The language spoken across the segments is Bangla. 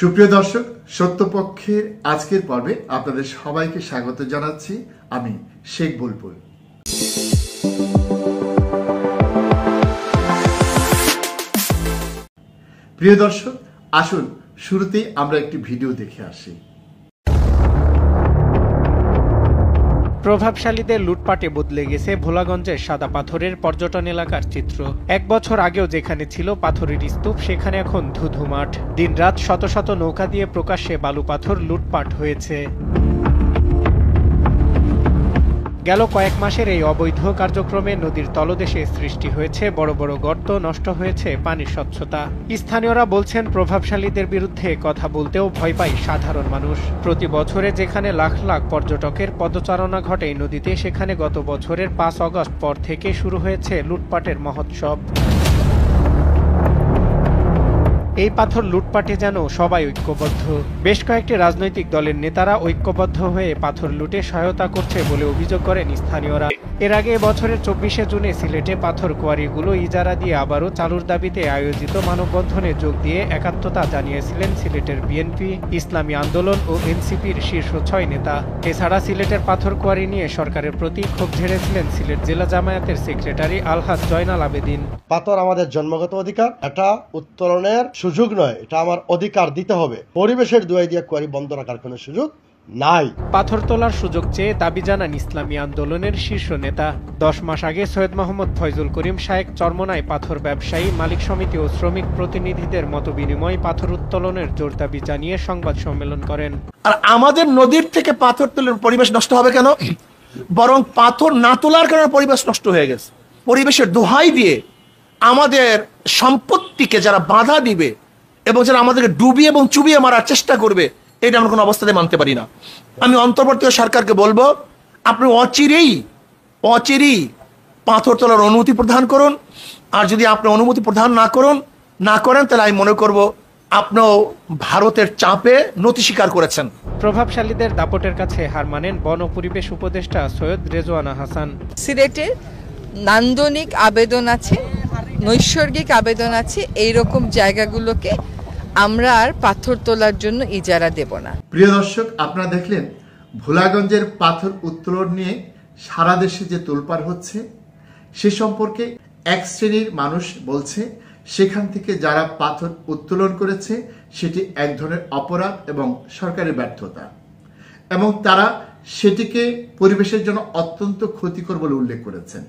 সুপ্রিয় দর্শক, সত্যপক্ষের আজকের পর্বে আপনাদের সবাইকে স্বাগত জানাচ্ছি। আমি শেখ বুলবুল। প্রিয় দর্শক, আসুন শুরুতেই আমরা একটি ভিডিও দেখে আসি। প্রভাবশালীদের লুটপাটে বদলে গেছে ভোলাগঞ্জের সাদা পাথরের পর্যটন এলাকার চিত্র। এক বছর আগেও যেখানে ছিল পাথরের স্তূপ, সেখানে এখন ধুধু মাঠ। দিনরাত শত শত নৌকা দিয়ে প্রকাশ্যে বালু পাথর লুটপাট হয়েছে। গেল কয়েক মাসের এই অবৈধ কার্যক্রমে নদীর তলদেশে সৃষ্টি হয়েছে বড় বড় গর্ত, নষ্ট হয়েছে পানির স্বচ্ছতা। স্থানীয়রা বলছেন, প্রভাবশালীদের বিরুদ্ধে কথা বলতেও ভয় পায় সাধারণ মানুষ। প্রতি বছরে যেখানে লাখ লাখ পর্যটকের পদচারণা ঘটে নদীতে, সেখানে গত বছরের 5 আগস্ট পর থেকে শুরু হয়েছে লুটপাটের মহোৎসব। এই পাথর লুটপাটে যেন সবাই ঐক্যবদ্ধ। বেশ কয়েকটি রাজনৈতিক দলের নেতারা ঐক্যবদ্ধ হয়ে পাথর লুটে সহায়তা করছে বলে অভিযোগ করেন স্থানীয়রা। এর আগে বছরের 24শে জুনে সিলেটে পাথর কোয়ারিগুলো ইজারা দিয়ে আবারও চালুর দাবিতে আয়োজিত মানববন্ধনে যোগ দিয়ে একাত্মতা জানিয়েছিলেন সিলেটের বিএনপি, ইসলামী আন্দোলন ও এনসিপির শীর্ষ 6 নেতা। এছাড়া সিলেটের পাথর কোয়ারি নিয়ে সরকারের প্রতি ক্ষোভ ঝেড়েছিলেন সিলেট জেলা জামায়াতের সেক্রেটারি আলহাজ জয়নাল আবেদিন। পাথর আমাদের জন্মগত অধিকার, এটা উত্তোলনের সুযোগ নয়, এটা আমার অধিকার দিতে হবে। পরিবেশের দোহাই দিয়ে কোয়ারি বন্ধ রাখার কোনো সুযোগ নাই। পাথর তোলার সুযোগ চেয়ে দাবি জানান ইসলামী আন্দোলনের শীর্ষ নেতা। 10 মাস আগে সৈয়দ মোহাম্মদ ফয়জুল করিম শায়েক চরমোনাই পাথর ব্যবসায়ী, মালিক সমিতি ও শ্রমিক প্রতিনিধিদের মতবিনিময় পাথর উত্তোলনের জোর দাবি জানিয়ে সংবাদ সম্মেলন করেন। আর আমাদের নদীর থেকে পাথর তোলার পরিবেশ নষ্ট হবে কেন? বরং পাথর না তোলার কারণে পরিবেশ নষ্ট হয়ে গেছে। পরিবেশের দোহাই দিয়ে আমাদের সম্পত্তিকে যারা বাধা দিবে এবং যারা আমাদেরকে ডুবিয়ে এবং চুবিয়ে মারার চেষ্টা করবে, এটা আমরা কোনো অবস্থাতে মানতে পারি না। আমি অন্তর্বর্তী সরকারকে বলবো, আপনি অচিরেই পাথর তোলার অনুমতি প্রদান করুন। আর যদি আপনি অনুমতি প্রদান না করেন তাহলে আমি মনে করব আপনিও ভারতের চাপে নতি স্বীকার করেছেন। প্রভাবশালীদের দাপটের কাছে হার মানেন বন ও পরিবেশ উপদেষ্টা সৈয়দ রেজওয়ানা হাসান। সিলেটে নান্দনিক আবেদন আছে, নৈসর্গিক আবেদন আছে, এইরকম জায়গাগুলোকে আমরা আর পাথর তোলার জন্য ইজারা দেব না। প্রিয় দর্শক, আপনারা দেখলেন ভোলাগঞ্জের পাথর উত্তোলন নিয়ে সারা দেশে যে তোলপাড় হচ্ছে, সে সম্পর্কে এক শ্রেণীর মানুষ বলছে সেখান থেকে যারা পাথর উত্তোলন করেছে সেটি এক ধরনের অপরাধ এবং সরকারের ব্যর্থতা, এবং তারা সেটিকে পরিবেশের জন্য অত্যন্ত ক্ষতিকর বলে উল্লেখ করেছেন।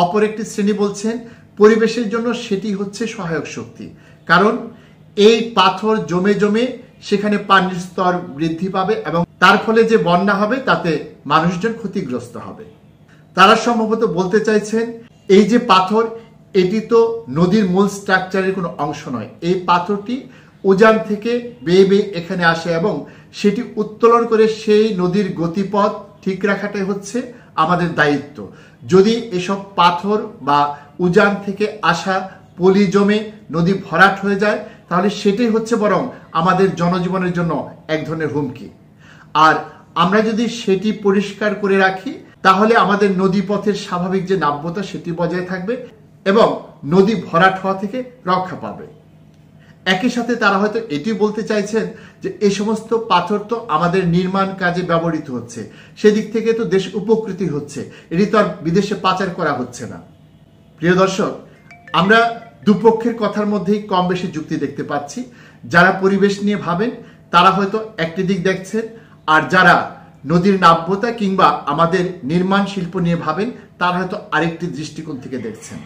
অপর একটি শ্রেণী বলছেন পরিবেশের জন্য সেটি হচ্ছে সহায়ক শক্তি, কারণ এই পাথর জমে জমে সেখানে পানির স্তর বৃদ্ধি পাবে এবং তার ফলে যে বন্যা হবে তাতে মানুষজন ক্ষতিগ্রস্ত হবে। তারা সম্ভবত বলতে চাইছেন এই যে পাথর, এটি তো নদীর মূল স্ট্রাকচারের কোনো অংশ নয়। এই পাথরটি উজান থেকে বেয়ে বেয়ে এখানে আসে এবং সেটি উত্তোলন করে সেই নদীর গতিপথ ঠিক রাখাটাই হচ্ছে আমাদের দায়িত্ব। যদি এসব পাথর বা উজান থেকে আসা পলি জমে নদী ভরাট হয়ে যায়, তাহলে সেটাই হচ্ছে বরং আমাদের জনজীবনের জন্য এক ধরনের হুমকি। আর আমরা যদি সেটি পরিষ্কার করে রাখি, তাহলে আমাদের নদী পথের স্বাভাবিক যে নাব্যতা সেটি বজায় থাকবে এবং নদী ভরাট হওয়া থেকে রক্ষা পাবে। একই সাথে তারা হয়তো এটি বলতে চাইছেন যে এই সমস্ত পাথর তো আমাদের নির্মাণ কাজে ব্যবহৃত হচ্ছে, সেদিক থেকে তো দেশ উপকৃত হচ্ছে, এটি তো আর বিদেশে পাচার করা হচ্ছে না। প্রিয় দর্শক, আমরা দুপক্ষের কথার মধ্যেই কম বেশি যুক্তি দেখতে পাচ্ছি। যারা পরিবেশ নিয়ে ভাবেন তারা হয়তো একটি দিক দেখছেন, আর যারা নদীর নাব্যতা কিংবা আমাদের নির্মাণ শিল্প নিয়ে ভাবেন তারা হয়তো আরেকটি দৃষ্টিকোণ থেকে দেখছেন।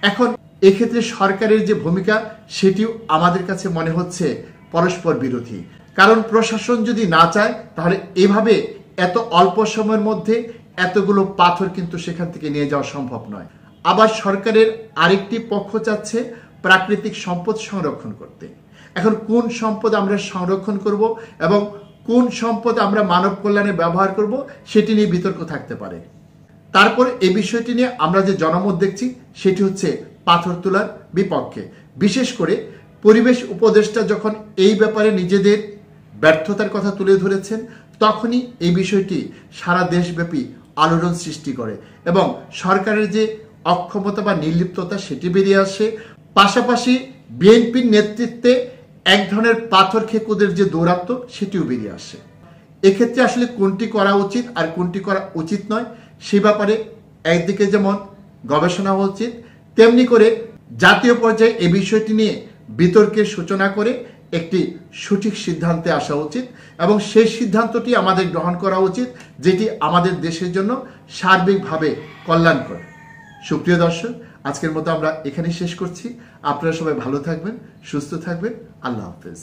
এখন এক্ষেত্রে সরকারের যে ভূমিকা সেটিও আমাদের কাছে মনে হচ্ছে পরস্পর বিরোধী, কারণ প্রশাসন যদি না চায় তাহলে এভাবে এত অল্প সময়ের মধ্যে এতগুলো পাথর কিন্তু সেখান থেকে নিয়ে যাওয়া সম্ভব নয়। আবার সরকারের আরেকটি পক্ষ চাচ্ছে প্রাকৃতিক সম্পদ সংরক্ষণ করতে। এখন কোন সম্পদ আমরা সংরক্ষণ করব এবং কোন সম্পদ আমরা মানব কল্যাণে ব্যবহার করব সেটি নিয়ে বিতর্ক থাকতে পারে। তারপর এই বিষয়টি নিয়ে আমরা যে জনমত দেখছি সেটি হচ্ছে পাথর তোলার বিপক্ষে। বিশেষ করে পরিবেশ উপদেষ্টা যখন এই ব্যাপারে নিজেদের ব্যর্থতার কথা তুলে ধরেছেন, তখনই এই বিষয়টি সারা দেশব্যাপী আলোড়ন সৃষ্টি করে এবং সরকারের যে অক্ষমতা বা নির্লিপ্ততা সেটি বেরিয়ে আসে। পাশাপাশি বিএনপির নেতৃত্বে এক ধরনের পাথর খেকুদের যে দৌরাত্ম্য সেটিও বেরিয়ে আসে। এক্ষেত্রে আসলে কোনটি করা উচিত আর কোনটি করা উচিত নয় সে ব্যাপারে একদিকে যেমন গবেষণা হওয়া উচিত, তেমনি করে জাতীয় পর্যায়ে এই বিষয়টি নিয়ে বিতর্কের সূচনা করে একটি সঠিক সিদ্ধান্তে আসা উচিত এবং সেই সিদ্ধান্তটি আমাদের গ্রহণ করা উচিত যেটি আমাদের দেশের জন্য সার্বিকভাবে কল্যাণকর। সুপ্রিয় দর্শক, আজকের মতো আমরা এখানেই শেষ করছি। আপনারা সবাই ভালো থাকবেন, সুস্থ থাকবেন। আল্লাহ হাফেজ।